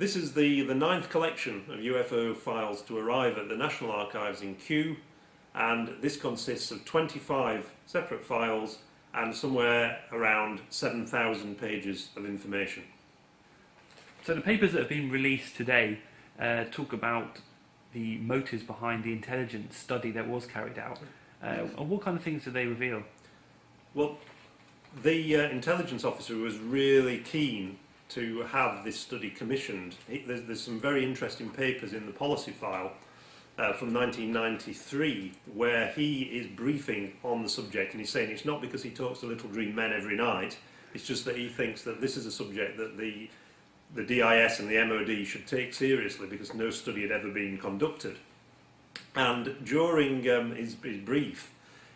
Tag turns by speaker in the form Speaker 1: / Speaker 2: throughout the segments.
Speaker 1: This is the ninth collection of UFO files to arrive at the National Archives in Kew, and this consists of 25 separate files and somewhere around 7,000 pages of information.
Speaker 2: So the papers that have been released today talk about the motives behind the intelligence study that was carried out. And what kind of things do they reveal?
Speaker 1: Well, the intelligence officer was really keen to have this study commissioned. There's some very interesting papers in the policy file from 1993 where he is briefing on the subject, and he's saying it's not because he talks to little green men every night, it's just that he thinks that this is a subject that the DIS and the MOD should take seriously because no study had ever been conducted. And during his brief,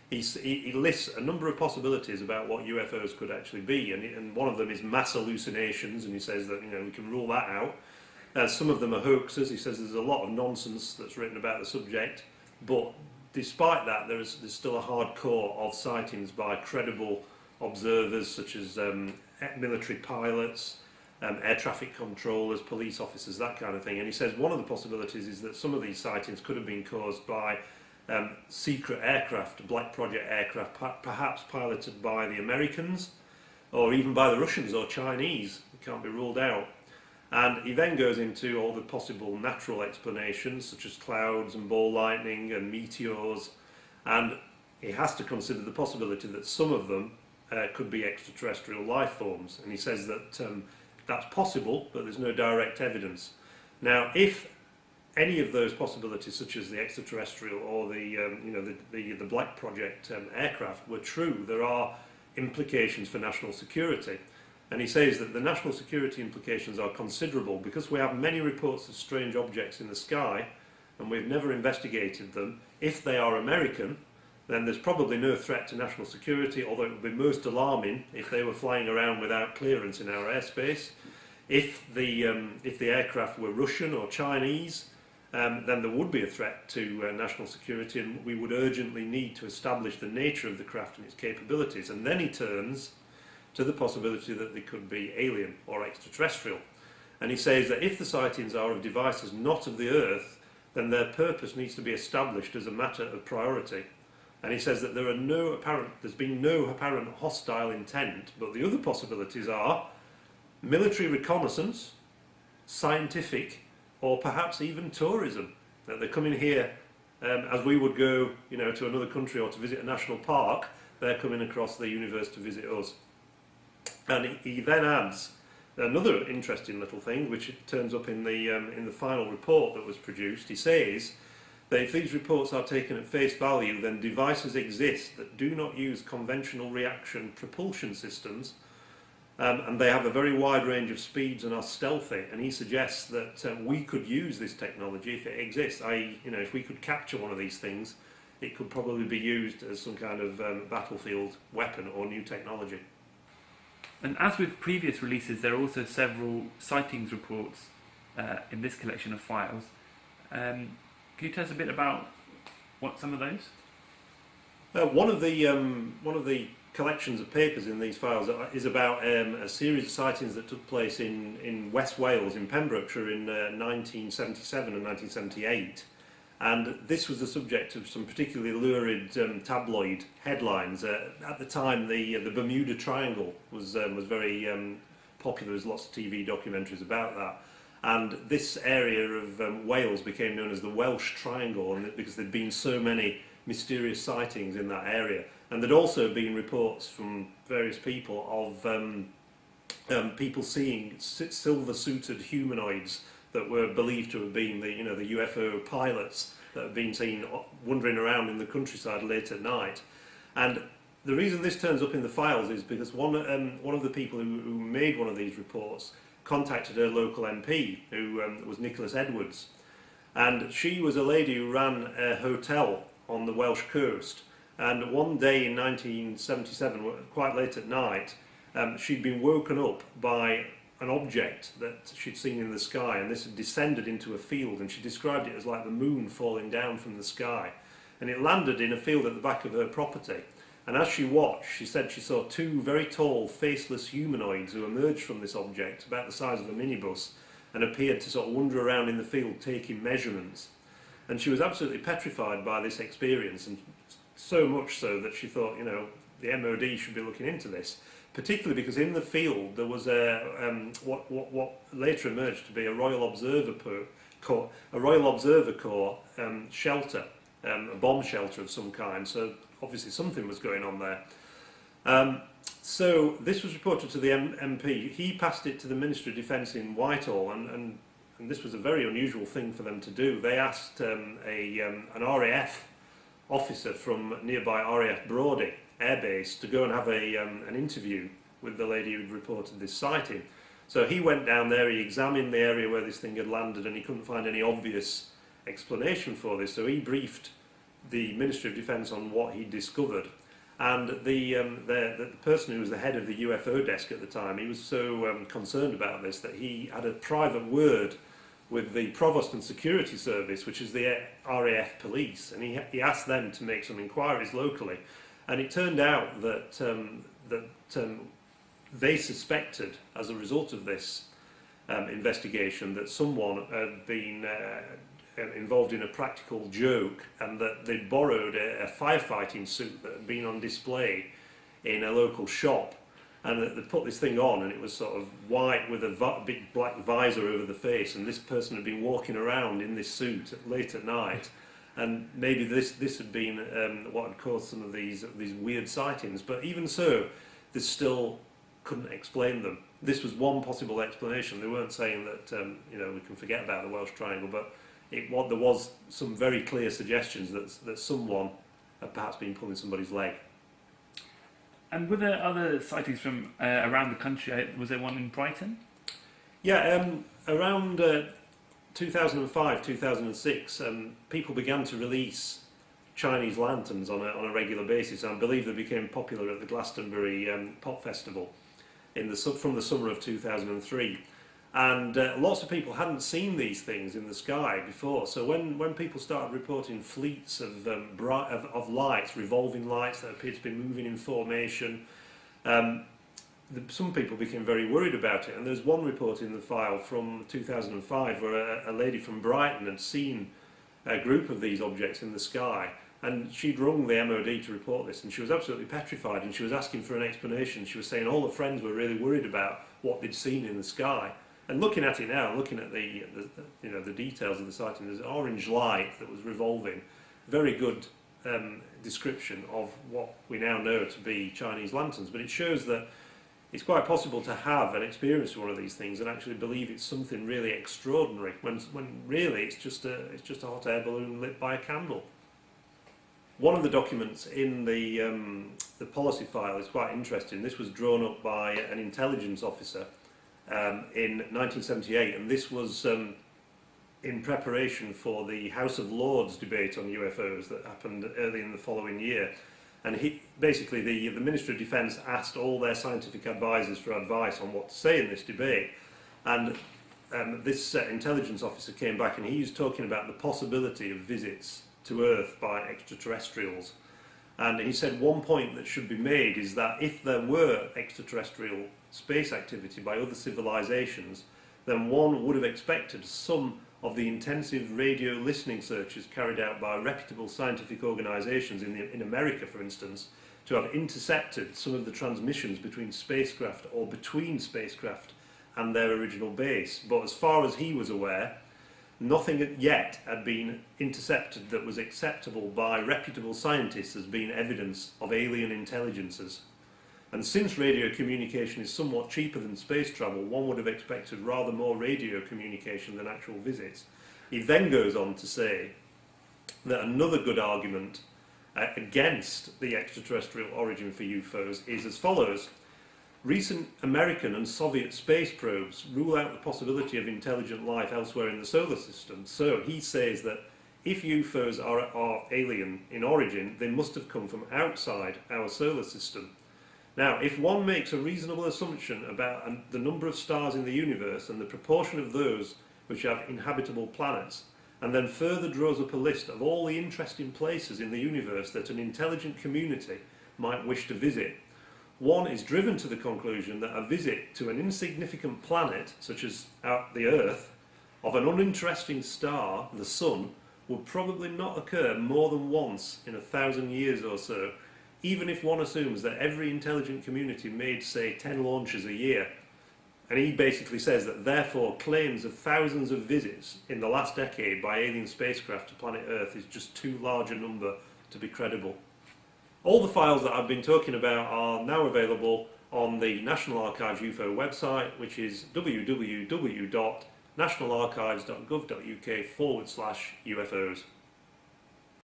Speaker 1: he lists a number of possibilities about what UFOs could actually be, and one of them is mass hallucinations, and he says that we can rule that out. Some of them are hoaxes. He says there's a lot of nonsense that's written about the subject, but despite that, there's still a hard core of sightings by credible observers such as military pilots, air traffic controllers, police officers, that kind of thing. And he says one of the possibilities is that some of these sightings could have been caused by secret aircraft, black project aircraft, perhaps piloted by the Americans or even by the Russians or Chinese. It can't be ruled out. And he then goes into all the possible natural explanations such as clouds and ball lightning and meteors, and he has to consider the possibility that some of them could be extraterrestrial life forms, and he says that that's possible, but there's no direct evidence. Now, if any of those possibilities, such as the extraterrestrial or the Black Project aircraft, were true, there are implications for national security. And he says that the national security implications are considerable because we have many reports of strange objects in the sky, and we've never investigated them. If they are American, then there's probably no threat to national security, although it would be most alarming if they were flying around without clearance in our airspace. If the aircraft were Russian or Chinese, then there would be a threat to national security, and we would urgently need to establish the nature of the craft and its capabilities. And then he turns to the possibility that they could be alien or extraterrestrial. And he says that if the sightings are of devices not of the Earth, then their purpose needs to be established as a matter of priority. And he says that there's been no apparent hostile intent, but the other possibilities are military reconnaissance, scientific, or perhaps even tourism. That they're coming here as we would go, to another country or to visit a national park. They're coming across the universe to visit us. And he then adds another interesting little thing, which turns up in the final report that was produced. He says that if these reports are taken at face value, then devices exist that do not use conventional reaction propulsion systems, and they have a very wide range of speeds and are stealthy. And he suggests that we could use this technology if it exists. I.e., if we could capture one of these things, it could probably be used as some kind of battlefield weapon or new technology.
Speaker 2: And as with previous releases, there are also several sightings reports in this collection of files. Can you tell us a bit about some of those?
Speaker 1: One of the collections of papers in these files is about a series of sightings that took place in West Wales, in Pembrokeshire, in 1977 and 1978. And this was the subject of some particularly lurid tabloid headlines. At the time, the Bermuda Triangle was very popular. There's lots of TV documentaries about that. And this area of Wales became known as the Welsh Triangle, because there'd been so many mysterious sightings in that area. And there'd also been reports from various people of people seeing silver-suited humanoids that were believed to have been the UFO pilots that have been seen wandering around in the countryside late at night. And the reason this turns up in the files is because one of the people who made one of these reports contacted her local MP, who was Nicholas Edwards, and she was a lady who ran a hotel on the Welsh coast. And one day in 1977, quite late at night, she'd been woken up by an object that she'd seen in the sky, and this had descended into a field, and she described it as like the moon falling down from the sky. And it landed in a field at the back of her property. And as she watched, she said she saw two very tall, faceless humanoids who emerged from this object, about the size of a minibus, and appeared to sort of wander around in the field taking measurements. And she was absolutely petrified by this experience, and so much so that she thought, the MOD should be looking into this, particularly because in the field there was what later emerged to be a Royal Observer Corps shelter, a bomb shelter of some kind. So obviously something was going on there. So this was reported to the MP. He passed it to the Ministry of Defence in Whitehall, and this was a very unusual thing for them to do. They asked an RAF officer from nearby RAF Brodie Air Base to go and have an interview with the lady who'd reported this sighting. So he went down there, he examined the area where this thing had landed, and he couldn't find any obvious explanation for this. So he briefed the Ministry of Defence on what he discovered. And the person who was the head of the UFO desk at the time, he was so concerned about this that he had a private word with the Provost and Security Service, which is the RAF police, and he asked them to make some inquiries locally. And it turned out that they suspected, as a result of this investigation, that someone had been involved in a practical joke, and that they'd borrowed a firefighting suit that had been on display in a local shop, and that they put this thing on, and it was sort of white with a big black visor over the face, and this person had been walking around in this suit late at night. And maybe this had been what had caused some of these weird sightings. But even so, they still couldn't explain them. This was one possible explanation. They weren't saying that we can forget about the Welsh Triangle, but there was some very clear suggestions that someone had perhaps been pulling somebody's leg.
Speaker 2: And were there other sightings from around the country? Was there one in Brighton?
Speaker 1: Yeah, around 2005, 2006, people began to release Chinese lanterns on a regular basis. And I believe they became popular at the Glastonbury Pop Festival from the summer of 2003. And lots of people hadn't seen these things in the sky before. So when people started reporting fleets of lights, revolving lights that appeared to be moving in formation, some people became very worried about it. And there's one report in the file from 2005 where a lady from Brighton had seen a group of these objects in the sky, and she'd rung the MOD to report this, and she was absolutely petrified, and she was asking for an explanation. She was saying all her friends were really worried about what they'd seen in the sky. And looking at it now, looking at the details of the sighting, there's an orange light that was revolving. Very good description of what we now know to be Chinese lanterns. But it shows that it's quite possible to have an experience of one of these things and actually believe it's something really extraordinary, when really it's just a hot air balloon lit by a candle. One of the documents in the policy file is quite interesting. This was drawn up by an intelligence officer in 1978, and this was in preparation for the House of Lords debate on UFOs that happened early in the following year. And basically the Ministry of Defence asked all their scientific advisors for advice on what to say in this debate. And this intelligence officer came back, and he was talking about the possibility of visits to Earth by extraterrestrials. And he said one point that should be made is that if there were extraterrestrial space activity by other civilizations, then one would have expected some of the intensive radio listening searches carried out by reputable scientific organisations in America, for instance, to have intercepted some of the transmissions between spacecraft or between spacecraft and their original base. But as far as he was aware, nothing yet had been intercepted that was acceptable by reputable scientists as being evidence of alien intelligences. And since radio communication is somewhat cheaper than space travel, one would have expected rather more radio communication than actual visits. He then goes on to say that another good argument against the extraterrestrial origin for UFOs is as follows. Recent American and Soviet space probes rule out the possibility of intelligent life elsewhere in the solar system. So he says that if UFOs are alien in origin, they must have come from outside our solar system. Now, if one makes a reasonable assumption about the number of stars in the universe and the proportion of those which have inhabitable planets, and then further draws up a list of all the interesting places in the universe that an intelligent community might wish to visit, one is driven to the conclusion that a visit to an insignificant planet, such as the Earth, of an uninteresting star, the Sun, would probably not occur more than once in 1,000 years or so, even if one assumes that every intelligent community made, say, 10 launches a year. And he basically says that therefore claims of thousands of visits in the last decade by alien spacecraft to planet Earth is just too large a number to be credible. All the files that I've been talking about are now available on the National Archives UFO website, which is www.nationalarchives.gov.uk/UFOs.